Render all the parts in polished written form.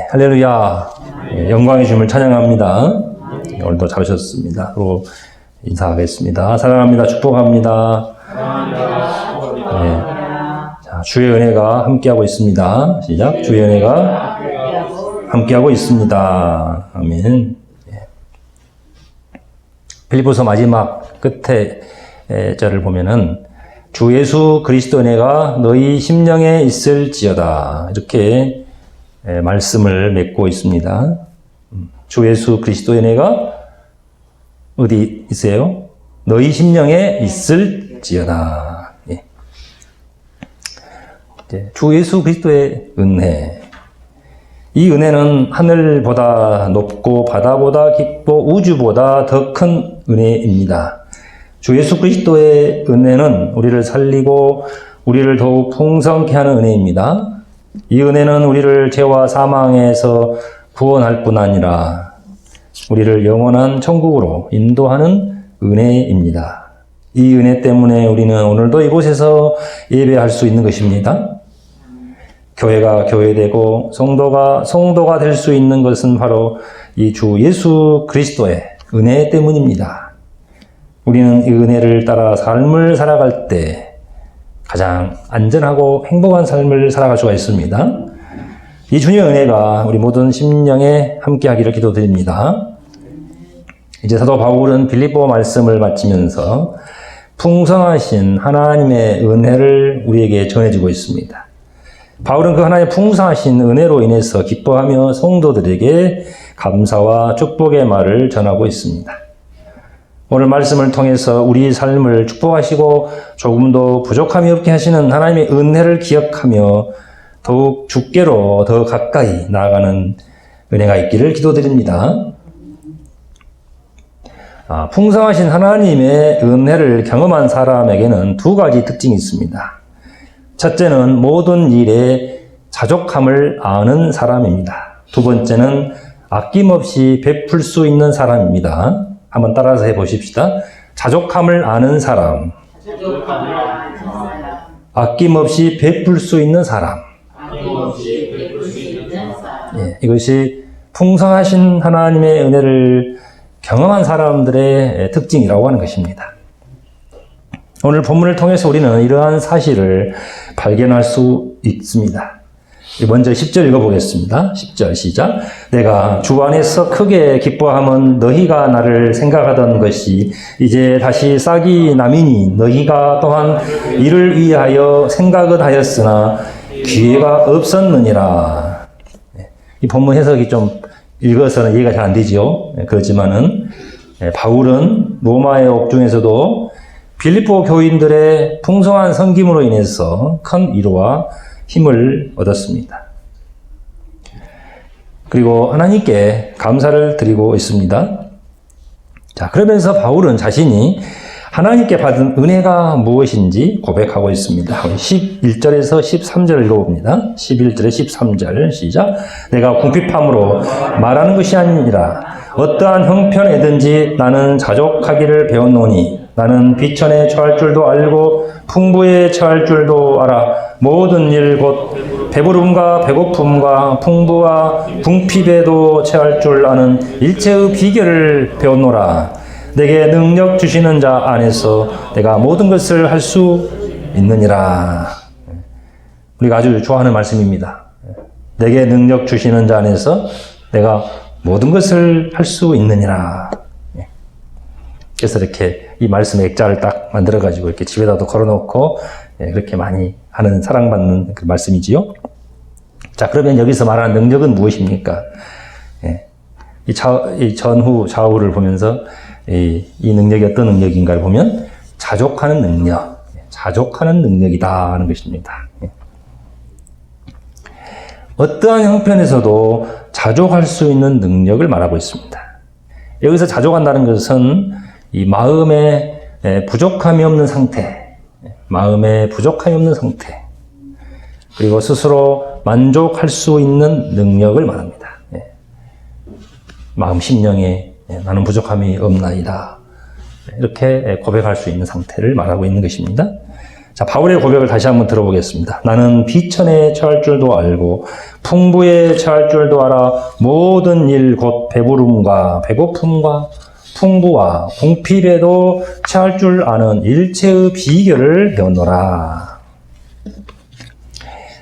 할렐루야. 영광의 주님을 찬양합니다. 오늘도 잘 오셨습니다. 그리고 인사하겠습니다. 사랑합니다. 축복합니다. 자, 주의 은혜가 함께하고 있습니다. 시작. 주의 은혜가 함께하고 있습니다. 아멘. 빌립보서 마지막 끝에 절을 보면은 주 예수 그리스도 은혜가 너희 심령에 있을지어다. 이렇게 말씀을 맺고 있습니다. 주 예수 그리스도의 은혜가 어디 있어요? 너희 심령에 있을지어다. 예. 주 예수 그리스도의 은혜. 이 은혜는 하늘보다 높고 바다보다 깊고 우주보다 더 큰 은혜입니다. 주 예수 그리스도의 은혜는 우리를 살리고 우리를 더욱 풍성케 하는 은혜입니다. 이 은혜는 우리를 죄와 사망에서 구원할 뿐 아니라 우리를 영원한 천국으로 인도하는 은혜입니다. 이 은혜 때문에 우리는 오늘도 이곳에서 예배할 수 있는 것입니다. 교회가 교회되고 성도가 될 수 있는 것은 바로 이 주 예수 그리스도의 은혜 때문입니다. 우리는 이 은혜를 따라 삶을 살아갈 때 가장 안전하고 행복한 삶을 살아갈 수가 있습니다. 이 주님의 은혜가 우리 모든 심령에 함께하기를 기도드립니다. 이제 사도 바울은 빌립보 말씀을 마치면서 풍성하신 하나님의 은혜를 우리에게 전해주고 있습니다. 바울은 그 하나님의 풍성하신 은혜로 인해서 기뻐하며 성도들에게 감사와 축복의 말을 전하고 있습니다. 오늘 말씀을 통해서 우리 삶을 축복하시고 조금도 부족함이 없게 하시는 하나님의 은혜를 기억하며 더욱 주께로 더 가까이 나아가는 은혜가 있기를 기도드립니다. 풍성하신 하나님의 은혜를 경험한 사람에게는 두 가지 특징이 있습니다. 첫째는 모든 일에 자족함을 아는 사람입니다. 두 번째는 아낌없이 베풀 수 있는 사람입니다. 한번 따라서 해보십시다. 자족함을 아는 사람, 아낌없이 베풀 수 있는 사람. 예, 이것이 풍성하신 하나님의 은혜를 경험한 사람들의 특징이라고 하는 것입니다. 오늘 본문을 통해서 우리는 이러한 사실을 발견할 수 있습니다. 먼저 10절 읽어보겠습니다. 10절 시작. 내가 주 안에서 크게 기뻐함은 너희가 나를 생각하던 것이 이제 다시 싹이 나미니 너희가 또한 이를 위하여 생각은 하였으나 기회가 없었느니라. 이 본문 해석이 좀 읽어서는 이해가 잘 안 되죠. 그렇지만은 바울은 로마의 옥중에서도 빌립보 교인들의 풍성한 섬김으로 인해서 큰 위로와 힘을 얻었습니다. 그리고 하나님께 감사를 드리고 있습니다. 자, 그러면서 바울은 자신이 하나님께 받은 은혜가 무엇인지 고백하고 있습니다. 11절에서 13절을 읽어봅니다. 11절에 13절 시작. 내가 궁핍함으로 말하는 것이 아니라 어떠한 형편에든지 나는 자족하기를 배웠노니 나는 비천에 처할 줄도 알고 풍부에 처할 줄도 알아. 모든 일 곧 배부름과 배고픔과 풍부와 궁핍에도 처할 줄 아는 일체의 비결을 배웠노라. 내게 능력 주시는 자 안에서 내가 모든 것을 할 수 있느니라. 우리가 아주 좋아하는 말씀입니다. 내게 능력 주시는 자 안에서 내가 모든 것을 할 수 있느니라. 그래서 이렇게 이 말씀의 액자를 딱 만들어가지고 이렇게 집에다도 걸어놓고 그렇게 많이 하는 사랑받는 그 말씀이지요. 자, 그러면 여기서 말하는 능력은 무엇입니까? 이 전후 좌우를 보면서 이 능력이 어떤 능력인가를 보면 자족하는 능력이다 하는 것입니다. 어떠한 형편에서도 자족할 수 있는 능력을 말하고 있습니다. 여기서 자족한다는 것은 이 마음에 부족함이 없는 상태, 그리고 스스로 만족할 수 있는 능력을 말합니다. 마음 심령에 나는 부족함이 없나이다. 이렇게 고백할 수 있는 상태를 말하고 있는 것입니다. 자, 바울의 고백을 다시 한번 들어보겠습니다. 나는 비천에 처할 줄도 알고 풍부에 처할 줄도 알아 모든 일 곧 배부름과 배고픔과 풍부와 궁핍에도 처할 줄 아는 일체의 비결을 배웠노라.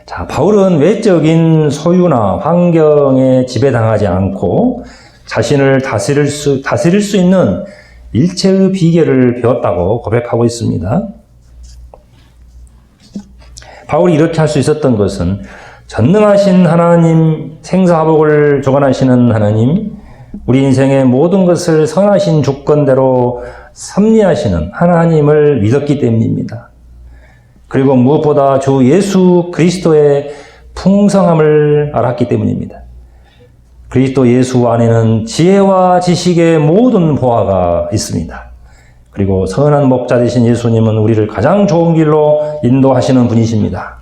자, 바울은 외적인 소유나 환경에 지배당하지 않고 자신을 다스릴 수 있는 일체의 비결을 배웠다고 고백하고 있습니다. 바울이 이렇게 할 수 있었던 것은 전능하신 하나님, 생사화복을 주관하시는 하나님, 우리 인생의 모든 것을 선하신 주권대로 섭리하시는 하나님을 믿었기 때문입니다. 그리고 무엇보다 주 예수 그리스도의 풍성함을 알았기 때문입니다. 그리스도 예수 안에는 지혜와 지식의 모든 보화가 있습니다. 그리고 선한 목자 되신 예수님은 우리를 가장 좋은 길로 인도하시는 분이십니다.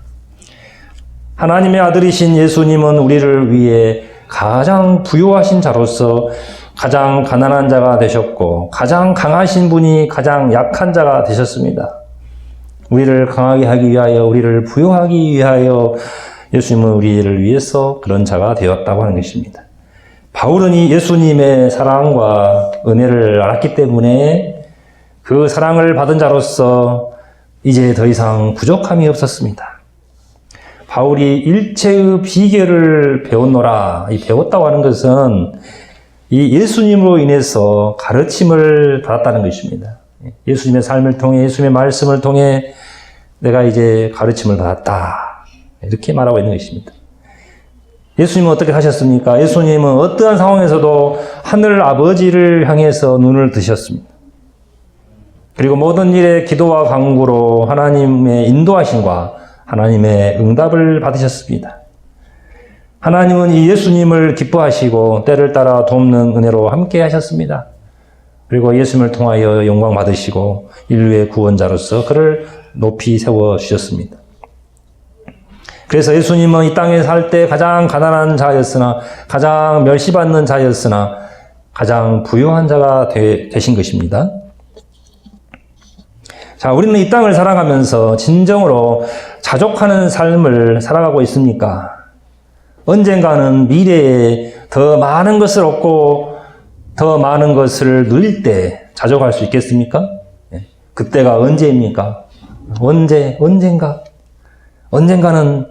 하나님의 아들이신 예수님은 우리를 위해 가장 부유하신 자로서 가장 가난한 자가 되셨고 가장 강하신 분이 가장 약한 자가 되셨습니다. 우리를 강하게 하기 위하여, 우리를 부유하기 위하여 예수님은 우리를 위해서 그런 자가 되었다고 하는 것입니다. 바울은 이 예수님의 사랑과 은혜를 알았기 때문에 그 사랑을 받은 자로서 이제 더 이상 부족함이 없었습니다. 바울이 일체의 비결을 배웠노라. 이 배웠다고 하는 것은 이 예수님으로 인해서 가르침을 받았다는 것입니다. 예수님의 삶을 통해, 예수님의 말씀을 통해 내가 이제 가르침을 받았다. 이렇게 말하고 있는 것입니다. 예수님은 어떻게 하셨습니까? 예수님은 어떠한 상황에서도 하늘 아버지를 향해서 눈을 드셨습니다. 그리고 모든 일에 기도와 간구로 하나님의 인도하심과 하나님의 응답을 받으셨습니다. 하나님은 이 예수님을 기뻐하시고 때를 따라 돕는 은혜로 함께 하셨습니다. 그리고 예수님을 통하여 영광 받으시고 인류의 구원자로서 그를 높이 세워주셨습니다. 그래서 예수님은 이 땅에 살 때 가장 가난한 자였으나 가장 멸시받는 자였으나 가장 부유한 자가 되신 것입니다. 자, 우리는 이 땅을 살아가면서 진정으로 자족하는 삶을 살아가고 있습니까? 언젠가는 미래에 더 많은 것을 얻고 더 많은 것을 누릴 때 자족할 수 있겠습니까? 그때가 언제입니까? 언젠가는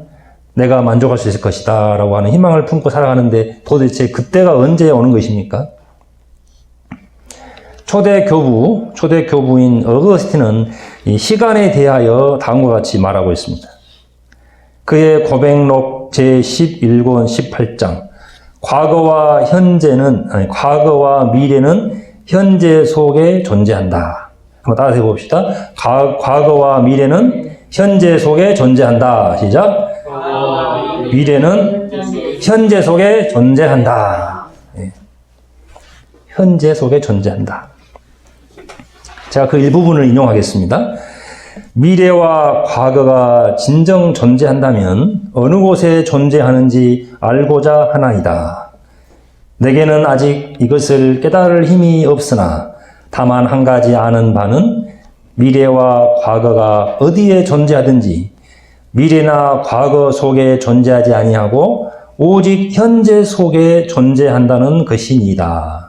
내가 만족할 수 있을 것이다 라고 하는 희망을 품고 살아가는데 도대체 그때가 언제 오는 것입니까? 초대 교부인 어거스틴은 이 시간에 대하여 다음과 같이 말하고 있습니다. 그의 고백록 제11권 18장 과거와 미래는 현재 속에 존재한다. 한번 따라서 해봅시다. 과거와 미래는 현재 속에 존재한다. 시작. 미래는 현재 속에 존재한다. 현재 속에 존재한다. 제가 그 일부분을 인용하겠습니다. 미래와 과거가 진정 존재한다면 어느 곳에 존재하는지 알고자 하나이다. 내게는 아직 이것을 깨달을 힘이 없으나 다만 한 가지 아는 바는 미래와 과거가 어디에 존재하든지 미래나 과거 속에 존재하지 아니하고 오직 현재 속에 존재한다는 것이니이다.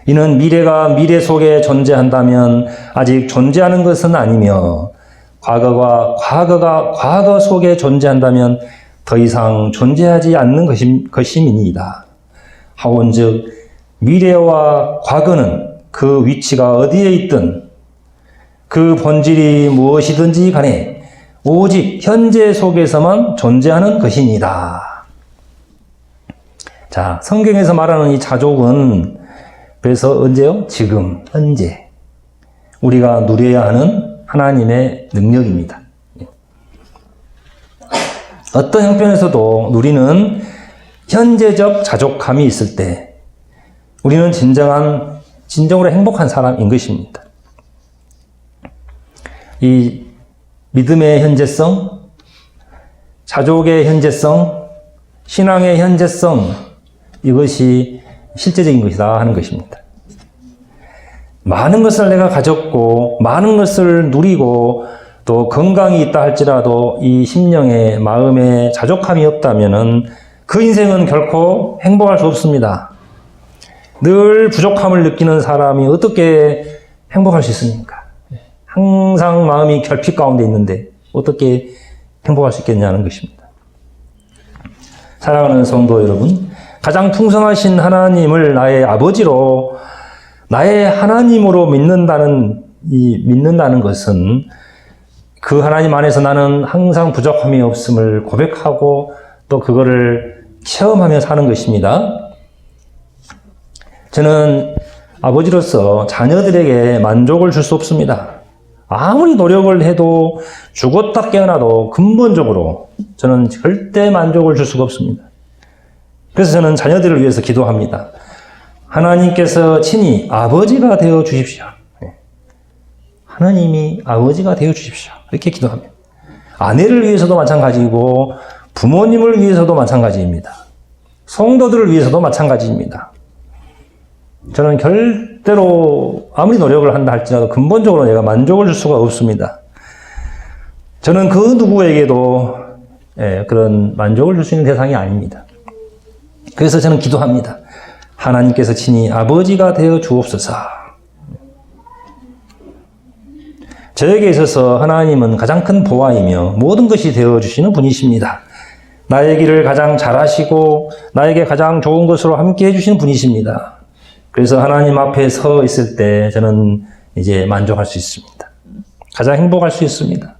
이는 미래가 미래 속에 존재한다면 아직 존재하는 것은 아니며 과거가 과거 속에 존재한다면 더 이상 존재하지 않는 것임이니이다. 하온즉 미래와 과거는 그 위치가 어디에 있든 그 본질이 무엇이든지 간에 오직 현재 속에서만 존재하는 것이니이다. 자, 성경에서 말하는 이 자족은 그래서 언제요? 지금, 현재. 우리가 누려야 하는 하나님의 능력입니다. 어떤 형편에서도 누리는 현재적 자족함이 있을 때 우리는 진정으로 행복한 사람인 것입니다. 이 믿음의 현재성, 자족의 현재성, 신앙의 현재성, 이것이 실제적인 것이다 하는 것입니다. 많은 것을 내가 가졌고 많은 것을 누리고 또 건강이 있다 할지라도 이 심령에 마음에 자족함이 없다면은 그 인생은 결코 행복할 수 없습니다. 늘 부족함을 느끼는 사람이 어떻게 행복할 수 있습니까? 항상 마음이 결핍 가운데 있는데 어떻게 행복할 수 있겠냐는 것입니다. 사랑하는 성도 여러분, 가장 풍성하신 하나님을 나의 아버지로, 나의 하나님으로 믿는다는 것은 그 하나님 안에서 나는 항상 부족함이 없음을 고백하고 또 그거를 체험하며 사는 것입니다. 저는 아버지로서 자녀들에게 만족을 줄 수 없습니다. 아무리 노력을 해도 죽었다 깨어나도 근본적으로 저는 절대 만족을 줄 수가 없습니다. 그래서 저는 자녀들을 위해서 기도합니다. 하나님께서 친히 아버지가 되어 주십시오. 하나님이 아버지가 되어 주십시오. 이렇게 기도합니다. 아내를 위해서도 마찬가지고 부모님을 위해서도 마찬가지입니다. 성도들을 위해서도 마찬가지입니다. 저는 절대로 아무리 노력을 한다 할지라도 근본적으로 내가 만족을 줄 수가 없습니다. 저는 그 누구에게도 그런 만족을 줄 수 있는 대상이 아닙니다. 그래서 저는 기도합니다. 하나님께서 친히 아버지가 되어 주옵소서. 저에게 있어서 하나님은 가장 큰 보아이며 모든 것이 되어주시는 분이십니다. 나의 길을 가장 잘하시고 나에게 가장 좋은 것으로 함께 해주시는 분이십니다. 그래서 하나님 앞에 서 있을 때 저는 이제 만족할 수 있습니다. 가장 행복할 수 있습니다.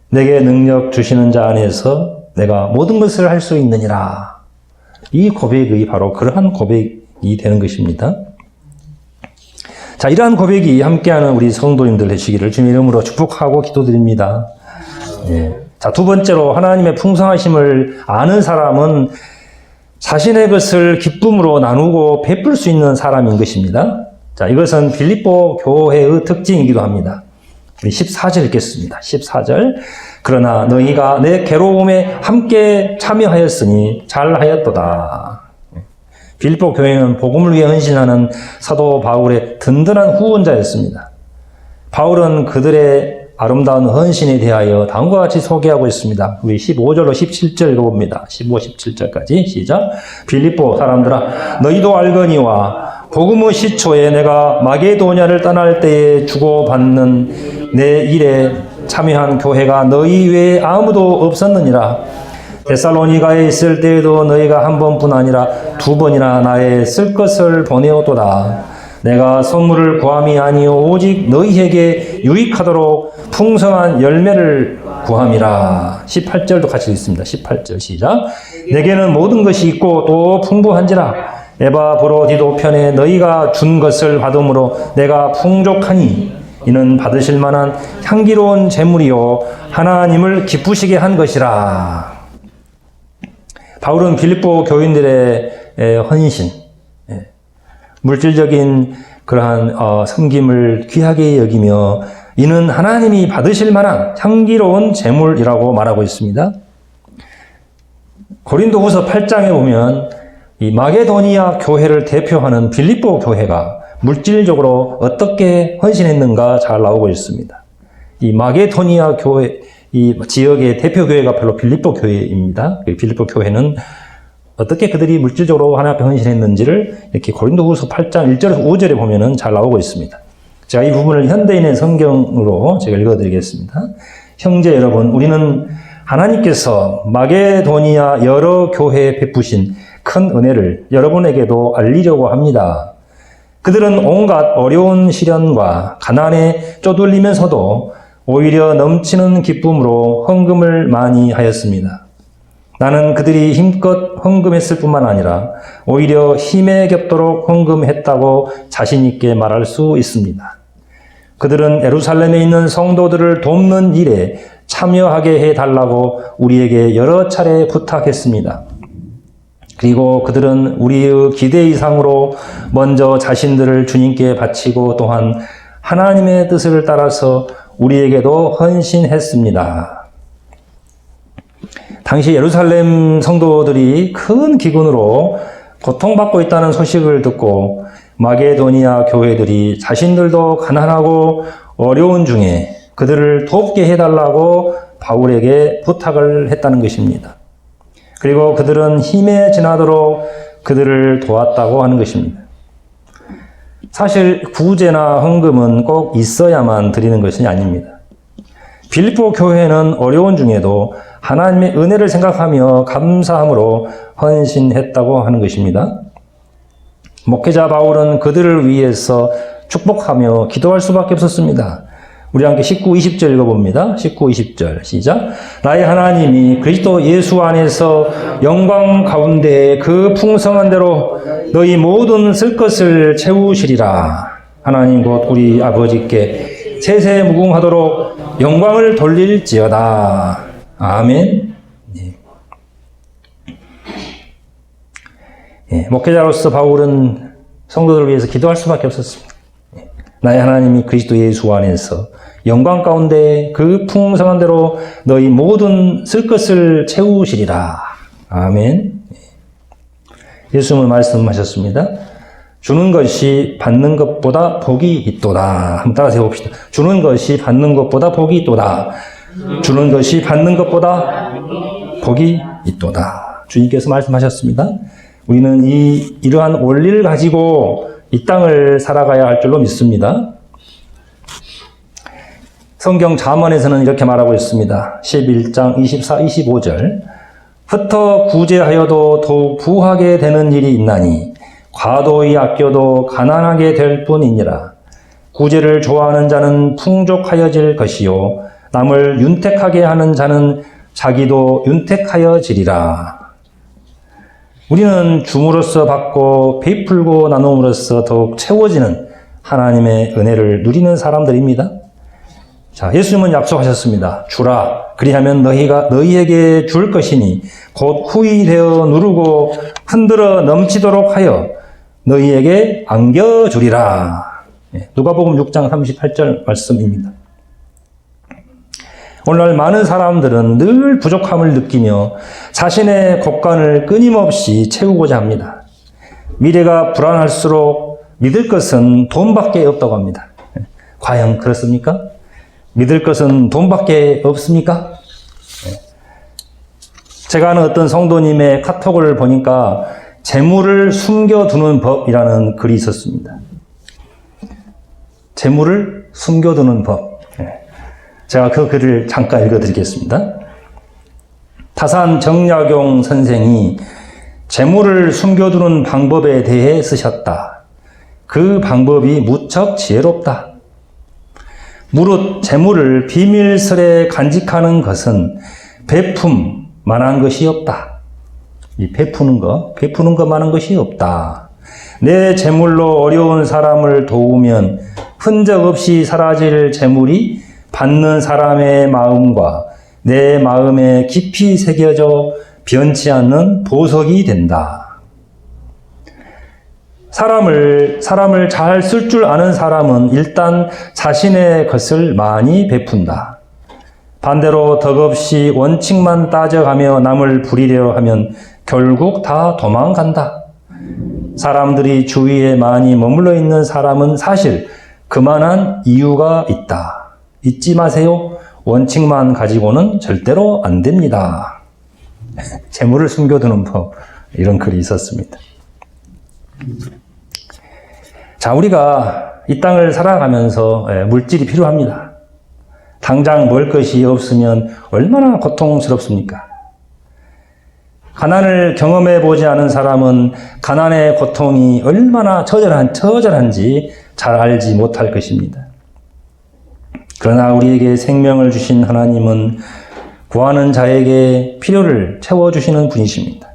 내게 능력 주시는 자 안에서 내가 모든 것을 할 수 있느니라. 이 고백이 바로 그러한 고백이 되는 것입니다. 자, 이러한 고백이 함께하는 우리 성도님들 되시기를 주님의 이름으로 축복하고 기도드립니다. 자, 두 번째로 하나님의 풍성하심을 아는 사람은 자신의 것을 기쁨으로 나누고 베풀 수 있는 사람인 것입니다. 자, 이것은 빌립보 교회의 특징이기도 합니다. 우리 14절 읽겠습니다. 14절. 그러나 너희가 내 괴로움에 함께 참여하였으니 잘하였도다. 빌립보 교회는 복음을 위해 헌신하는 사도 바울의 든든한 후원자였습니다. 바울은 그들의 아름다운 헌신에 대하여 다음과 같이 소개하고 있습니다. 우리 15절로 17절 읽어봅니다. 15, 17절까지 시작. 빌립보 사람들아, 너희도 알거니와 복음의 시초에 내가 마게도냐를 떠날 때에 주고받는 내 일에 참여한 교회가 너희 외에 아무도 없었느니라. 데살로니가에 있을 때에도 너희가 한 번뿐 아니라 두 번이나 나의 쓸 것을 보내었도다. 내가 선물을 구함이 아니요 오직 너희에게 유익하도록 풍성한 열매를 구함이라. 18절도 같이 읽습니다. 18절 시작. 내게는 모든 것이 있고 또 풍부한지라. 에바브로디도 편에 너희가 준 것을 받음으로 내가 풍족하니 이는 받으실 만한 향기로운 제물이요 하나님을 기쁘시게 한 것이라. 바울은 빌립보 교인들의 헌신, 물질적인 그러한 섬김을 귀하게 여기며 이는 하나님이 받으실 만한 향기로운 제물이라고 말하고 있습니다. 고린도후서 8장에 보면 이 마게도니아 교회를 대표하는 빌립보 교회가 물질적으로 어떻게 헌신했는가 잘 나오고 있습니다. 이 마게도니아 교회, 이 지역의 대표 교회가 바로 빌립보 교회입니다. 빌립보 교회는 어떻게 그들이 물질적으로 하나님 앞에 헌신했는지를 이렇게 고린도후서 8장 1절에서 5절에 보면은 잘 나오고 있습니다. 제가 이 부분을 현대인의 성경으로 제가 읽어드리겠습니다. 형제 여러분, 우리는 하나님께서 마게도니아 여러 교회에 베푸신 큰 은혜를 여러분에게도 알리려고 합니다. 그들은 온갖 어려운 시련과 가난에 쪼들리면서도 오히려 넘치는 기쁨으로 헌금을 많이 하였습니다. 나는 그들이 힘껏 헌금했을 뿐만 아니라 오히려 힘에 겹도록 헌금했다고 자신 있게 말할 수 있습니다. 그들은 예루살렘에 있는 성도들을 돕는 일에 참여하게 해달라고 우리에게 여러 차례 부탁했습니다. 그리고 그들은 우리의 기대 이상으로 먼저 자신들을 주님께 바치고 또한 하나님의 뜻을 따라서 우리에게도 헌신했습니다. 당시 예루살렘 성도들이 큰 기근으로 고통받고 있다는 소식을 듣고 마게도니아 교회들이 자신들도 가난하고 어려운 중에 그들을 돕게 해달라고 바울에게 부탁을 했다는 것입니다. 그리고 그들은 힘에 지나도록 그들을 도왔다고 하는 것입니다. 사실 구제나 헌금은 꼭 있어야만 드리는 것이 아닙니다. 빌립보 교회는 어려운 중에도 하나님의 은혜를 생각하며 감사함으로 헌신했다고 하는 것입니다. 목회자 바울은 그들을 위해서 축복하며 기도할 수밖에 없었습니다. 우리 함께 19, 20절 읽어봅니다. 19, 20절 시작. 나의 하나님이 그리스도 예수 안에서 영광 가운데 그 풍성한 대로 너희 모든 쓸 것을 채우시리라. 하나님 곧 우리 아버지께 세세 무궁하도록 영광을 돌릴지어다. 아멘. 목회자로서 바울은 성도들을 위해서 기도할 수밖에 없었습니다. 나의 하나님이 그리스도 예수 안에서 영광 가운데 그 풍성한 대로 너희 모든 쓸 것을 채우시리라. 아멘. 예수님은 말씀하셨습니다. 주는 것이 받는 것보다 복이 있도다. 한번 따라서 해봅시다. 주는 것이 받는 것보다 복이 있도다. 주는 것이 받는 것보다 복이 있도다. 주님께서 말씀하셨습니다. 우리는 이러한 원리를 가지고 이 땅을 살아가야 할 줄로 믿습니다. 성경 잠언에서는 이렇게 말하고 있습니다. 11장 24, 25절. 흩어 구제하여도 더욱 부하게 되는 일이 있나니 과도히 아껴도 가난하게 될 뿐이니라. 구제를 좋아하는 자는 풍족하여질 것이요 남을 윤택하게 하는 자는 자기도 윤택하여지리라. 우리는 줌으로써 받고 베풀고 나눔으로써 더욱 채워지는 하나님의 은혜를 누리는 사람들입니다. 자, 예수님은 약속하셨습니다. 주라. 그리하면 너희에게 줄 것이니 곧 후이되어 누르고 흔들어 넘치도록 하여 너희에게 안겨주리라. 누가복음 6장 38절 말씀입니다. 오늘날 많은 사람들은 늘 부족함을 느끼며 자신의 곳간을 끊임없이 채우고자 합니다. 미래가 불안할수록 믿을 것은 돈밖에 없다고 합니다. 과연 그렇습니까? 믿을 것은 돈밖에 없습니까? 제가 아는 어떤 성도님의 카톡을 보니까 재물을 숨겨두는 법이라는 글이 있었습니다. 재물을 숨겨두는 법. 제가 그 글을 잠깐 읽어드리겠습니다. 타산 정약용 선생이 재물을 숨겨두는 방법에 대해 쓰셨다. 그 방법이 무척 지혜롭다. 무릇 재물을 비밀스레 간직하는 것은 베품만한 것이 없다. 이 베푸는 것만한 것이 없다. 내 재물로 어려운 사람을 도우면 흔적 없이 사라질 재물이 받는 사람의 마음과 내 마음에 깊이 새겨져 변치 않는 보석이 된다. 사람을 잘 쓸 줄 아는 사람은 일단 자신의 것을 많이 베푼다. 반대로 덕없이 원칙만 따져가며 남을 부리려 하면 결국 다 도망간다. 사람들이 주위에 많이 머물러 있는 사람은 사실 그만한 이유가 있다. 잊지 마세요. 원칙만 가지고는 절대로 안 됩니다. 재물을 숨겨두는 법, 이런 글이 있었습니다. 자, 우리가 이 땅을 살아가면서 물질이 필요합니다. 당장 먹을 것이 없으면 얼마나 고통스럽습니까? 가난을 경험해 보지 않은 사람은 가난의 고통이 얼마나 처절한지 잘 알지 못할 것입니다. 그러나 우리에게 생명을 주신 하나님은 구하는 자에게 필요를 채워주시는 분이십니다.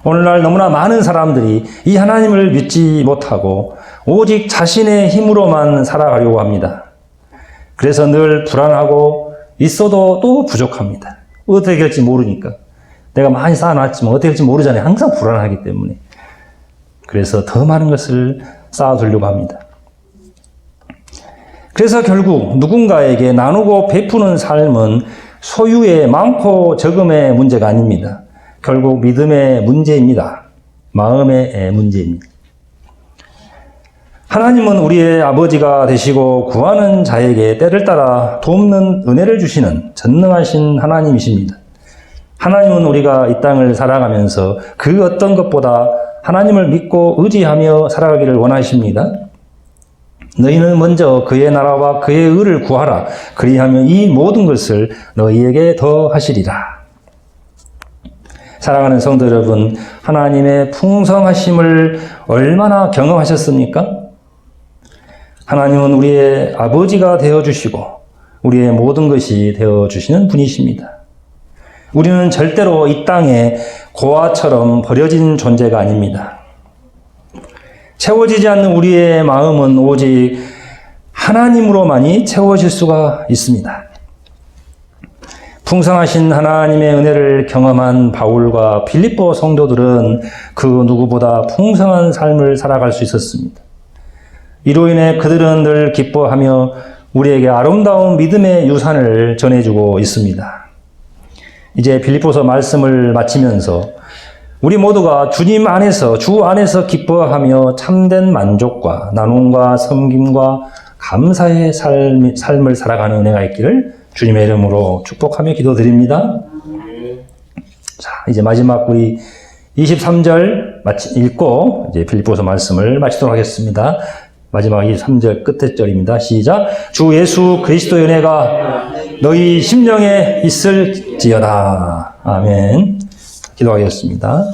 오늘날 너무나 많은 사람들이 이 하나님을 믿지 못하고 오직 자신의 힘으로만 살아가려고 합니다. 그래서 늘 불안하고 있어도 또 부족합니다. 어떻게 될지 모르니까. 내가 많이 쌓아놨지만 어떻게 될지 모르잖아요. 항상 불안하기 때문에. 그래서 더 많은 것을 쌓아두려고 합니다. 그래서 결국 누군가에게 나누고 베푸는 삶은 소유의 많고 적음의 문제가 아닙니다. 결국 믿음의 문제입니다. 마음의 문제입니다. 하나님은 우리의 아버지가 되시고 구하는 자에게 때를 따라 돕는 은혜를 주시는 전능하신 하나님이십니다. 하나님은 우리가 이 땅을 살아가면서 그 어떤 것보다 하나님을 믿고 의지하며 살아가기를 원하십니다. 너희는 먼저 그의 나라와 그의 의를 구하라. 그리하면 이 모든 것을 너희에게 더하시리라. 사랑하는 성도 여러분, 하나님의 풍성하심을 얼마나 경험하셨습니까? 하나님은 우리의 아버지가 되어주시고 우리의 모든 것이 되어주시는 분이십니다. 우리는 절대로 이 땅에 고아처럼 버려진 존재가 아닙니다. 채워지지 않는 우리의 마음은 오직 하나님으로만이 채워질 수가 있습니다. 풍성하신 하나님의 은혜를 경험한 바울과 빌립보 성도들은 그 누구보다 풍성한 삶을 살아갈 수 있었습니다. 이로 인해 그들은 늘 기뻐하며 우리에게 아름다운 믿음의 유산을 전해주고 있습니다. 이제 빌립보서 말씀을 마치면서 우리 모두가 주님 안에서, 주 안에서 기뻐하며 참된 만족과 나눔과 섬김과 감사의 삶을 살아가는 은혜가 있기를 주님의 이름으로 축복하며 기도드립니다. 자, 이제 마지막 우리 23절 읽고 이제 빌립보서 말씀을 마치도록 하겠습니다. 마지막 23절 끝에 절입니다. 시작. 주 예수 그리스도의 은혜가 너희 심령에 있을지어다. 아멘. 기도하겠습니다.